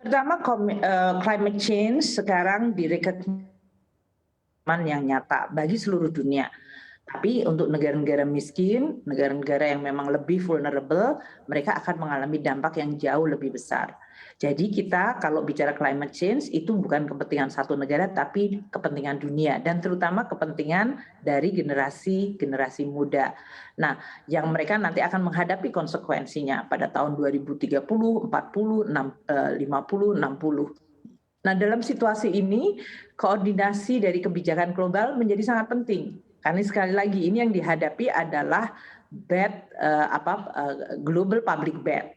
Pertama, climate change sekarang direkomendasikan yang nyata bagi seluruh dunia. Tapi untuk negara-negara miskin, negara-negara yang memang lebih vulnerable, mereka akan mengalami dampak yang jauh lebih besar. Jadi kita kalau bicara climate change itu bukan kepentingan satu negara, tapi kepentingan dunia dan terutama kepentingan dari generasi muda. Nah, yang mereka nanti akan menghadapi konsekuensinya pada tahun 2030, 40, 50, 60. Nah, dalam situasi ini, koordinasi dari kebijakan global menjadi sangat penting. Karena sekali lagi ini yang dihadapi adalah global public bad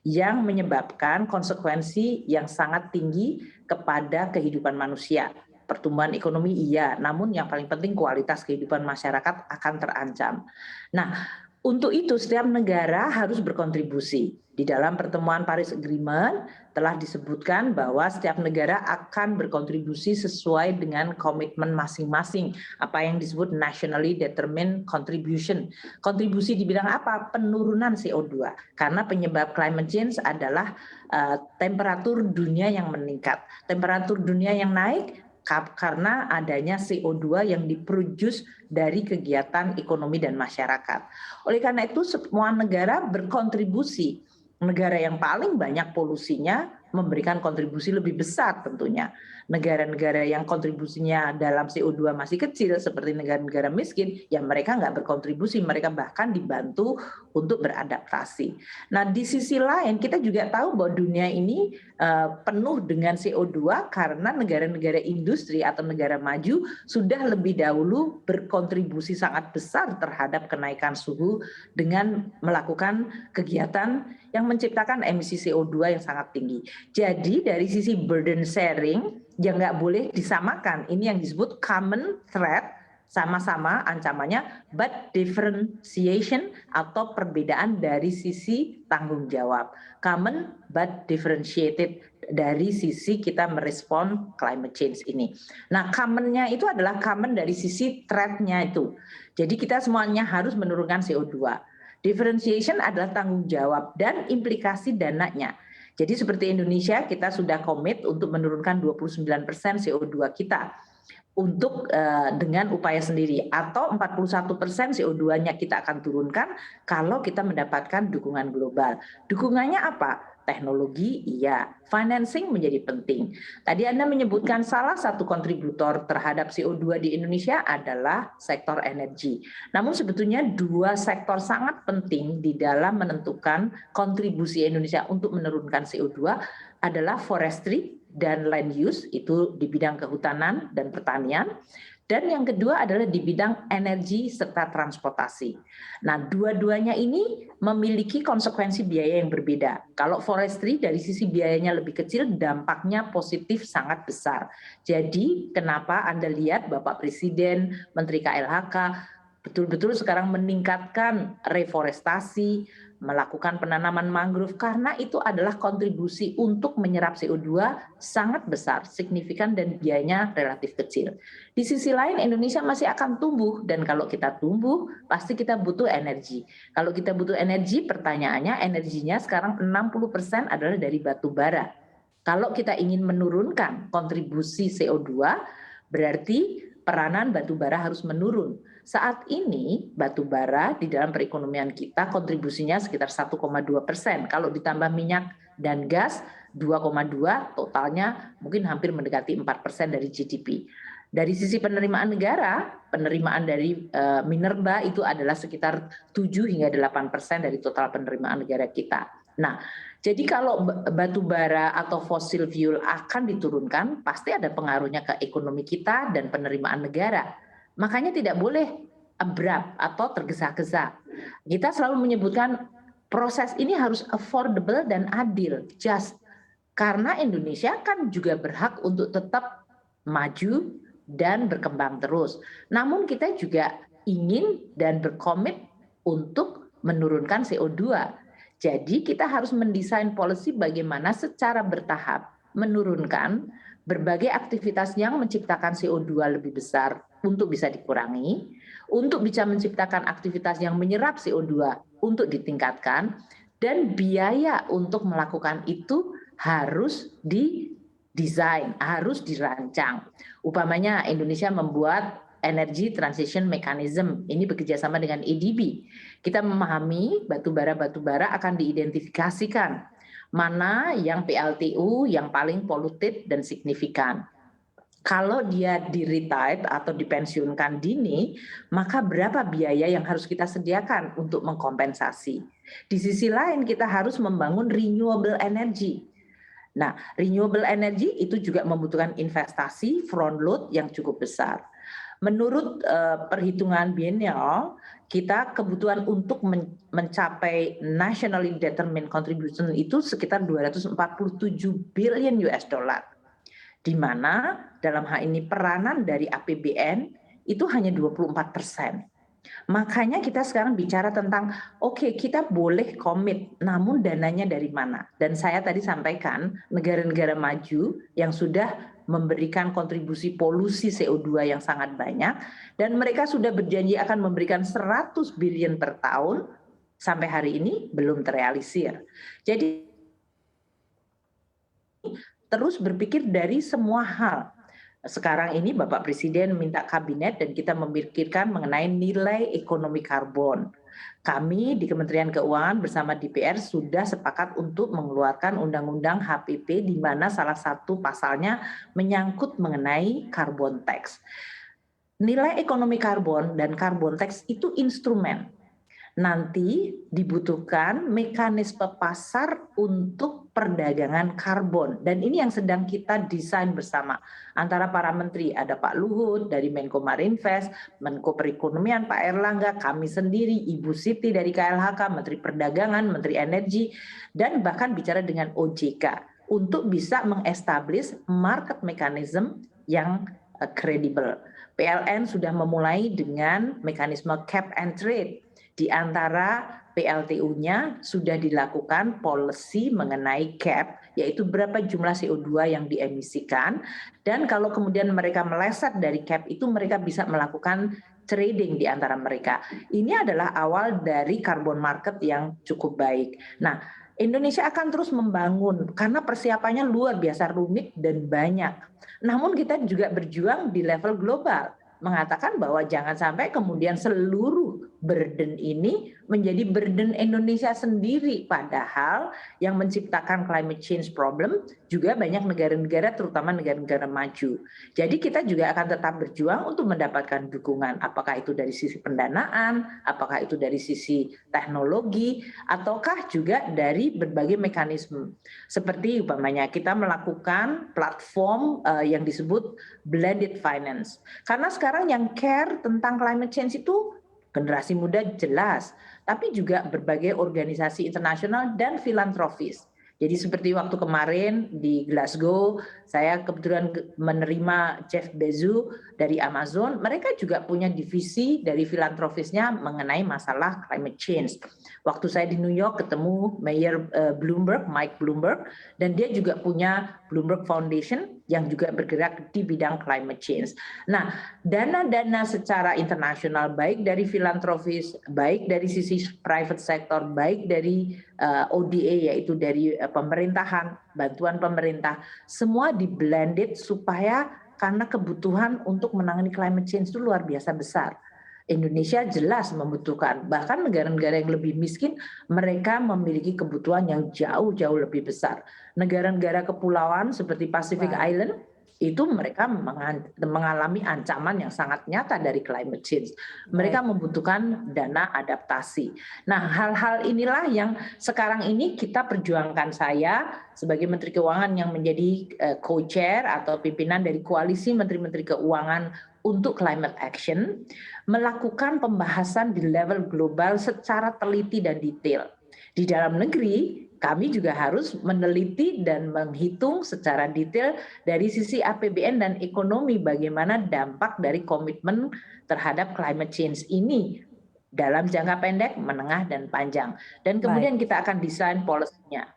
yang menyebabkan konsekuensi yang sangat tinggi kepada kehidupan manusia. Pertumbuhan ekonomi iya, namun yang paling penting kualitas kehidupan masyarakat akan terancam. Nah, untuk itu setiap negara harus berkontribusi. Di dalam pertemuan Paris Agreement telah disebutkan bahwa setiap negara akan berkontribusi sesuai dengan komitmen masing-masing, apa yang disebut nationally determined contribution. Kontribusi di bidang apa? Penurunan CO2. Karena penyebab climate change adalah temperatur dunia yang meningkat. Temperatur dunia yang naik karena adanya CO2 yang diproduce dari kegiatan ekonomi dan masyarakat. Oleh karena itu semua negara berkontribusi. Negara yang paling banyak polusinya memberikan kontribusi lebih besar tentunya. Negara-negara yang kontribusinya dalam CO2 masih kecil seperti negara-negara miskin, ya mereka nggak berkontribusi, mereka bahkan dibantu untuk beradaptasi. Nah, di sisi lain kita juga tahu bahwa dunia ini penuh dengan CO2 karena negara-negara industri atau negara maju sudah lebih dahulu berkontribusi sangat besar terhadap kenaikan suhu dengan melakukan kegiatan yang menciptakan emisi CO2 yang sangat tinggi. Jadi dari sisi burden sharing yang nggak boleh disamakan, ini yang disebut common threat, sama-sama ancamannya, but differentiation atau perbedaan dari sisi tanggung jawab. Common but differentiated dari sisi kita merespon climate change ini. Nah, commonnya itu adalah common dari sisi threat-nya itu. Jadi kita semuanya harus menurunkan CO2. Differentiation adalah tanggung jawab dan implikasi dananya. Jadi seperti Indonesia kita sudah komit untuk menurunkan 29% CO2 kita untuk dengan upaya sendiri atau 41% CO2-nya kita akan turunkan kalau kita mendapatkan dukungan global. Dukungannya apa? Teknologi, iya. Financing menjadi penting. Tadi Anda menyebutkan salah satu kontributor terhadap CO2 di Indonesia adalah sektor energi. Namun sebetulnya dua sektor sangat penting di dalam menentukan kontribusi Indonesia untuk menurunkan CO2 adalah forestry dan land use, itu di bidang kehutanan dan pertanian. Dan yang kedua adalah di bidang energi serta transportasi. Nah, dua-duanya ini memiliki konsekuensi biaya yang berbeda. Kalau forestry dari sisi biayanya lebih kecil, dampaknya positif sangat besar. Jadi, kenapa Anda lihat Bapak Presiden, Menteri KLHK, betul-betul sekarang meningkatkan reforestasi, melakukan penanaman mangrove, karena itu adalah kontribusi untuk menyerap CO2 sangat besar, signifikan dan biayanya relatif kecil. Di sisi lain Indonesia masih akan tumbuh dan kalau kita tumbuh pasti kita butuh energi. Kalau kita butuh energi, pertanyaannya energinya sekarang 60% adalah dari batu bara. Kalau kita ingin menurunkan kontribusi CO2 berarti peranan batu bara harus menurun. Saat ini batu bara di dalam perekonomian kita kontribusinya sekitar 1,2%. Kalau ditambah minyak dan gas 2,2, totalnya mungkin hampir mendekati 4% dari GDP. Dari sisi penerimaan negara, penerimaan dari minerba itu adalah sekitar 7 hingga 8% dari total penerimaan negara kita. Nah, jadi kalau batu bara atau fossil fuel akan diturunkan, pasti ada pengaruhnya ke ekonomi kita dan penerimaan negara. Makanya tidak boleh abrupt atau tergesa-gesa. Kita selalu menyebutkan proses ini harus affordable dan adil, just. Karena Indonesia kan juga berhak untuk tetap maju dan berkembang terus. Namun kita juga ingin dan berkomit untuk menurunkan CO2. Jadi kita harus mendesain policy bagaimana secara bertahap menurunkan berbagai aktivitas yang menciptakan CO2 lebih besar untuk bisa dikurangi, untuk bisa menciptakan aktivitas yang menyerap CO2 untuk ditingkatkan, dan biaya untuk melakukan itu harus didesain, harus dirancang. Umpamanya Indonesia membuat Energy Transition Mechanism, ini bekerjasama dengan EDB. Kita memahami batubara akan diidentifikasikan mana yang PLTU yang paling polluted dan signifikan. Kalau dia di-retire atau dipensiunkan dini, maka berapa biaya yang harus kita sediakan untuk mengkompensasi. Di sisi lain kita harus membangun renewable energy. Nah, renewable energy itu juga membutuhkan investasi front load yang cukup besar. Menurut perhitungan biennial, kita kebutuhan untuk mencapai nationally determined contribution itu sekitar 247 billion US dollar. Di mana dalam hal ini peranan dari APBN itu hanya 24%. Makanya kita sekarang bicara tentang oke, kita boleh komit, namun dananya dari mana? Dan saya tadi sampaikan negara-negara maju yang sudah memberikan kontribusi polusi CO2 yang sangat banyak dan mereka sudah berjanji akan memberikan 100 billion per tahun, sampai hari ini belum terrealisir. Jadi terus berpikir dari semua hal. Sekarang ini Bapak Presiden minta kabinet dan kita memikirkan mengenai nilai ekonomi karbon. Kami di Kementerian Keuangan bersama DPR sudah sepakat untuk mengeluarkan undang-undang HPP di mana salah satu pasalnya menyangkut mengenai carbon tax. Nilai ekonomi karbon dan carbon tax itu instrumen. Nanti dibutuhkan mekanisme pasar untuk perdagangan karbon. Dan ini yang sedang kita desain bersama antara para menteri. Ada Pak Luhut dari Menko Marinvest, Menko Perekonomian Pak Erlangga, kami sendiri, Ibu Siti dari KLHK, Menteri Perdagangan, Menteri Energi, dan bahkan bicara dengan OJK untuk bisa mengestablish market mechanism yang kredibel. PLN sudah memulai dengan mekanisme cap and trade. Di antara PLTU-nya sudah dilakukan policy mengenai cap, yaitu berapa jumlah CO2 yang diemisikan, dan kalau kemudian mereka meleset dari cap itu mereka bisa melakukan trading di antara mereka. Ini adalah awal dari carbon market yang cukup baik. Nah, Indonesia akan terus membangun karena persiapannya luar biasa rumit dan banyak. Namun kita juga berjuang di level global, mengatakan bahwa jangan sampai kemudian seluruh burden ini menjadi burden Indonesia sendiri, padahal yang menciptakan climate change problem juga banyak negara-negara, terutama negara-negara maju. Jadi kita juga akan tetap berjuang untuk mendapatkan dukungan, apakah itu dari sisi pendanaan, apakah itu dari sisi teknologi, ataukah juga dari berbagai mekanisme. Seperti umpamanya kita melakukan platform yang disebut blended finance. Karena sekarang yang care tentang climate change itu generasi muda jelas, tapi juga berbagai organisasi internasional dan filantropis. Jadi seperti waktu kemarin di Glasgow, saya kebetulan menerima Jeff Bezos dari Amazon, mereka juga punya divisi dari filantropusnya mengenai masalah climate change. Waktu saya di New York ketemu Mayor Bloomberg, Mike Bloomberg, dan dia juga punya Bloomberg Foundation yang juga bergerak di bidang climate change. Nah, dana-dana secara internasional baik dari filantropis, baik dari sisi private sector, baik dari ODA yaitu dari pemerintahan, bantuan pemerintah, semua di-blended supaya karena kebutuhan untuk menangani climate change itu luar biasa besar. Indonesia jelas membutuhkan, bahkan negara-negara yang lebih miskin, mereka memiliki kebutuhan yang jauh-jauh lebih besar. Negara-negara kepulauan seperti Pacific Island, itu mereka mengalami ancaman yang sangat nyata dari climate change. Mereka membutuhkan dana adaptasi. Nah, hal-hal inilah yang sekarang ini kita perjuangkan, saya sebagai Menteri Keuangan yang menjadi co-chair atau pimpinan dari koalisi Menteri-Menteri Keuangan untuk climate action, melakukan pembahasan di level global secara teliti dan detail. Di dalam negeri, kami juga harus meneliti dan menghitung secara detail dari sisi APBN dan ekonomi bagaimana dampak dari komitmen terhadap climate change ini dalam jangka pendek, menengah, dan panjang. Dan kemudian kita akan desain policy-nya.